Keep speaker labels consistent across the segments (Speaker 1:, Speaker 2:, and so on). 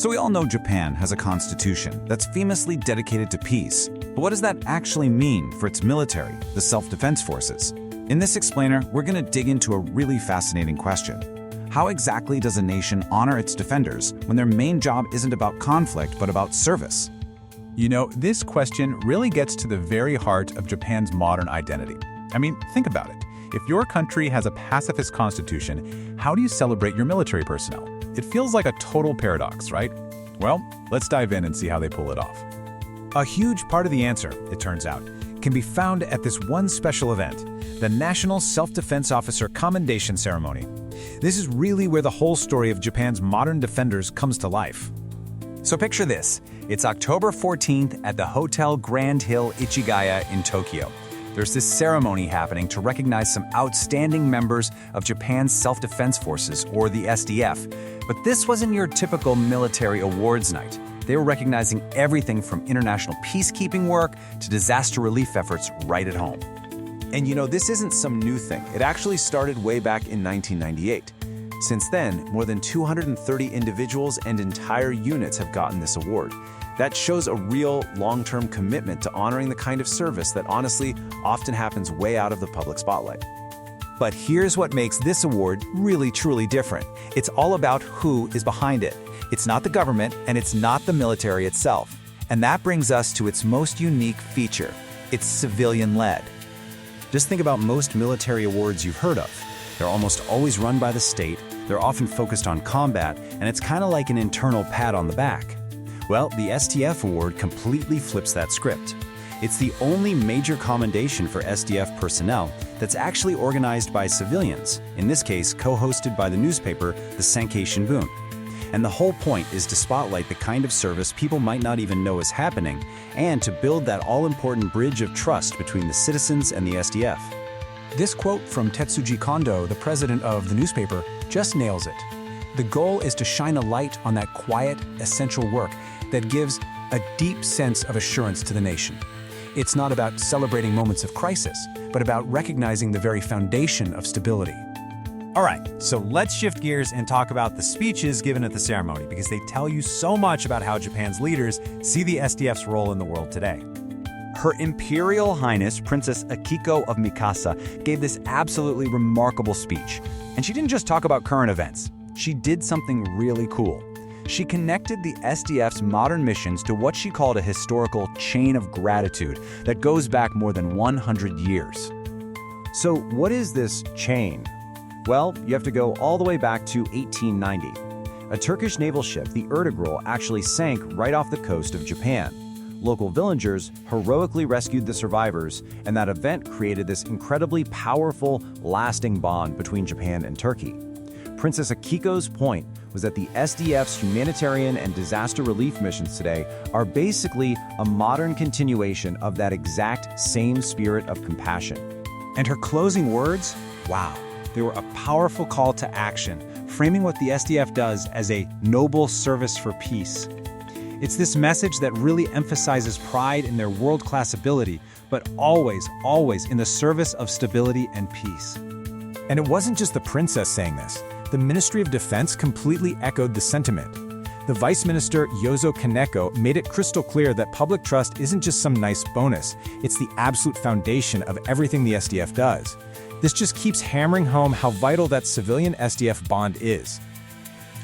Speaker 1: So we all know Japan has a constitution that's famously dedicated to peace. But what does that actually mean for its military, the self-defense forces? In this explainer, we're going to dig into a really fascinating question. How exactly does a nation honor its defenders when their main job isn't about conflict but about service?
Speaker 2: You know, this question really gets to the very heart of Japan's modern identity. I mean, think about it. If your country has a pacifist constitution, how do you celebrate your military personnel? It feels like a total paradox, right? Well, let's dive in and see how they pull it off.
Speaker 3: A huge part of the answer, it turns out, can be found at this one special event, the National Self-Defense Officer Commendation Ceremony. This is really where the whole story of Japan's modern defenders comes to life.
Speaker 1: So picture this. It's October 14th at the Hotel Grand Hill Ichigaya in Tokyo. There's this ceremony happening to recognize some outstanding members of Japan's self-defense forces, or the SDF. But this wasn't your typical military awards night. They were recognizing everything from international peacekeeping work to disaster relief efforts right at home.
Speaker 4: And you know, this isn't some new thing. It actually started way back in 1998. Since then, more than 230 individuals and entire units have gotten this award. That shows a real long-term commitment to honoring the kind of service that honestly often happens way out of the public spotlight.
Speaker 3: But here's what makes this award really truly different. It's all about who is behind it. It's not the government and it's not the military itself. And that brings us to its most unique feature. It's civilian-led. Just think about most military awards you've heard of. They're almost always run by the state, they're often focused on combat, and it's kind of like an internal pat on the back. Well, the SDF award completely flips that script. It's the only major commendation for SDF personnel that's actually organized by civilians, in this case co-hosted by the newspaper, the Sankei Shimbun. And the whole point is to spotlight the kind of service people might not even know is happening, and to build that all-important bridge of trust between the citizens and the SDF.
Speaker 5: This quote from Tetsuji Kondo, the president of the newspaper, just nails it. The goal is to shine a light on that quiet, essential work that gives a deep sense of assurance to the nation. It's not about celebrating moments of crisis, but about recognizing the very foundation of stability.
Speaker 3: All right, so let's shift gears and talk about the speeches given at the ceremony, because they tell you so much about how Japan's leaders see the SDF's role in the world today.
Speaker 1: Her Imperial Highness, Princess Akiko of Mikasa, gave this absolutely remarkable speech. And she didn't just talk about current events. She did something really cool. She connected the SDF's modern missions to what she called a historical chain of gratitude that goes back more than 100 years.
Speaker 4: So what is this chain? Well, you have to go all the way back to 1890. A Turkish naval ship, the Ertugrul, actually sank right off the coast of Japan. Local villagers heroically rescued the survivors, and that event created this incredibly powerful, lasting bond between Japan and Turkey. Princess Akiko's point was that the SDF's humanitarian and disaster relief missions today are basically a modern continuation of that exact same spirit of compassion.
Speaker 3: And her closing words? Wow, they were a powerful call to action, framing what the SDF does as a noble service for peace. It's this message that really emphasizes pride in their world-class ability, but always, always in the service of stability and peace. And it wasn't just the princess saying this. The Ministry of Defense completely echoed the sentiment. The Vice Minister Yozo Kaneko made it crystal clear that public trust isn't just some nice bonus, it's the absolute foundation of everything the SDF does. This just keeps hammering home how vital that civilian-SDF bond is.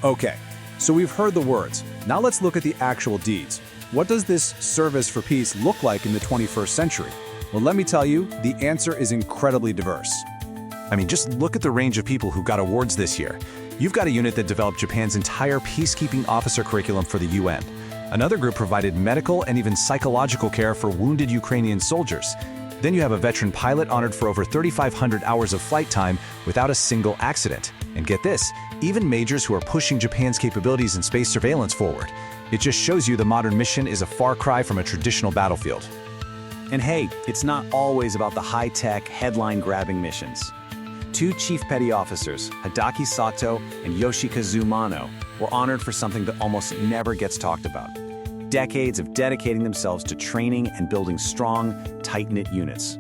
Speaker 2: Okay, so we've heard the words. Now let's look at the actual deeds. What does this service for peace look like in the 21st century? Well, let me tell you, the answer is incredibly diverse.
Speaker 4: I mean, just look at the range of people who got awards this year. You've got a unit that developed Japan's entire peacekeeping officer curriculum for the UN. Another group provided medical and even psychological care for wounded Ukrainian soldiers. Then you have a veteran pilot honored for over 3,500 hours of flight time without a single accident. And get this, even majors who are pushing Japan's capabilities in space surveillance forward. It just shows you the modern mission is a far cry from a traditional battlefield.
Speaker 3: And hey, it's not always about the high-tech, headline-grabbing missions. Two chief petty officers, Hidaki Sato and Yoshikazu Mano, were honored for something that almost never gets talked about. Decades of dedicating themselves to training and building strong, tight-knit units.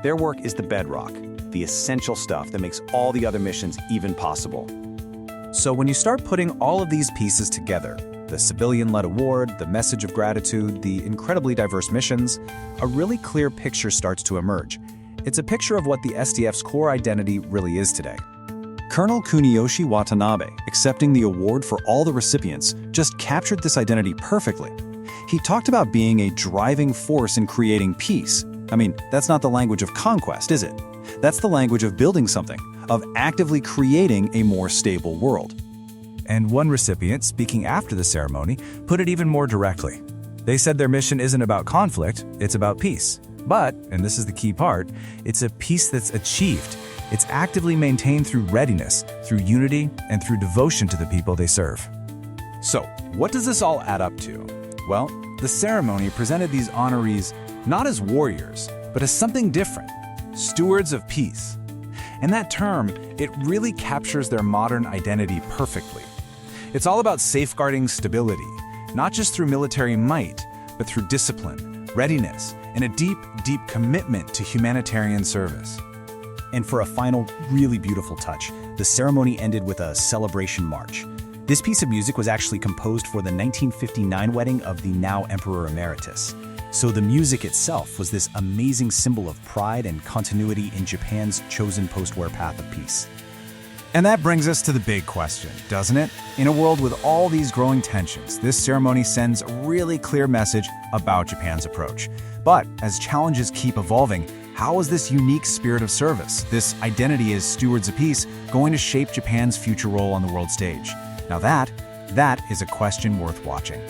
Speaker 3: Their work is the bedrock, the essential stuff that makes all the other missions even possible.
Speaker 1: So when you start putting all of these pieces together,
Speaker 3: The civilian-led award, the message of gratitude, the incredibly diverse missions, a really clear picture starts to emerge. It's a picture of what the SDF's core identity really is today. Colonel Kuniyoshi Watanabe, accepting the award for all the recipients, just captured this identity perfectly. He talked about being a driving force in creating peace. I mean, that's not the language of conquest, is it? That's the language of building something, of actively creating a more stable world.
Speaker 1: And one recipient, speaking after the ceremony, put it even more directly. They said their mission isn't about conflict, it's about peace. But, and this is the key part, it's a peace that's achieved. It's actively maintained through readiness, through unity, and through devotion to the people they serve. So, what does this all add up to? Well, the ceremony presented these honorees not as warriors, but as something different, stewards of peace. And that term, it really captures their modern identity perfectly. It's all about safeguarding stability, not just through military might, but through discipline, readiness, and a deep, deep commitment to humanitarian service.
Speaker 3: And for a final, really beautiful touch, the ceremony ended with a celebration march. This piece of music was actually composed for the 1959 wedding of the now Emperor Emeritus. So the music itself was this amazing symbol of pride and continuity in Japan's chosen post-war path of peace.
Speaker 1: And that brings us to the big question, doesn't it? In a world with all these growing tensions, this ceremony sends a really clear message about Japan's approach. But as challenges keep evolving, how is this unique spirit of service, this identity as stewards of peace, going to shape Japan's future role on the world stage? Now that is a question worth watching.